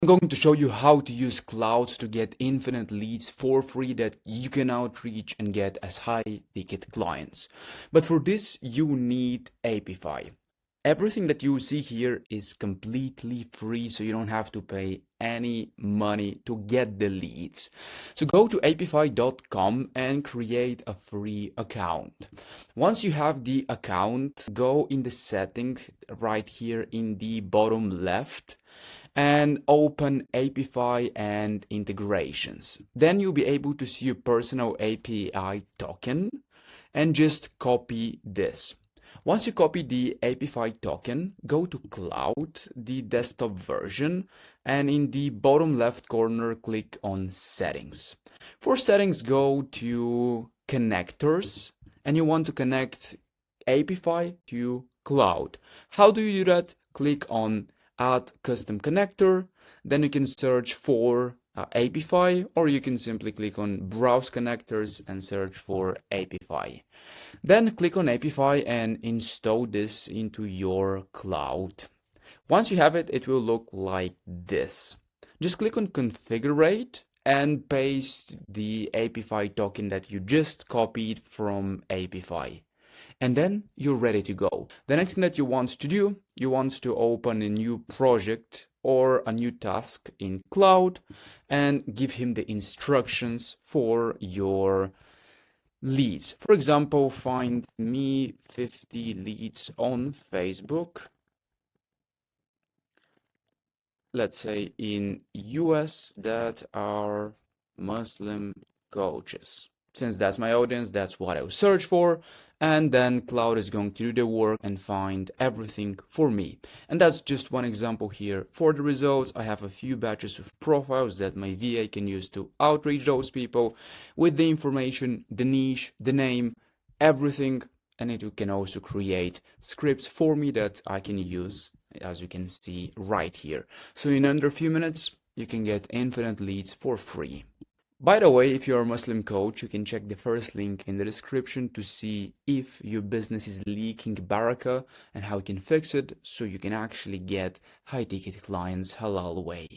going to show you how to use Claude to get infinite leads for free that you can outreach and get as high ticket clients. But for this, you need Apify. Everything that you see here is completely free, so you don't have to pay any money to get the leads. So go to apify.com and create a free account. Once you have the account, go in the settings right here in the bottom left and open Apify and integrations. Then you'll be able to see your personal API token and just copy this. Once you copy the Apify token, go to Claude, the desktop version, and in the bottom left corner, click on Settings. For settings, go to Connectors, and you want to connect Apify to Claude. How do you do that? Click on Add Custom Connector, then you can search for Apify, or you can simply click on Browse Connectors and search for Apify. Then click on Apify and install this into your Claude. Once you have it, it will look like this. Just click on Configure and paste the Apify token that you just copied from Apify. And then you're ready to go. The next thing that you want to do, you want to open a new project or a new task in Claude and give him the instructions for your leads. For example, find me 50 leads on Facebook. Let's say in US that are Muslim coaches. Since that's my audience, that's what I will search for. And then Claude is going to do the work and find everything for me. And that's just one example here. For the results, I have a few batches of profiles that my VA can use to outreach those people with the information, the niche, the name, everything. And it can also create scripts for me that I can use, as you can see right here. So in under a few minutes, you can get infinite leads for free. By the way, if you're a Muslim coach, you can check the first link in the description to see if your business is leaking barakah and how you can fix it so you can actually get high ticket clients halal way.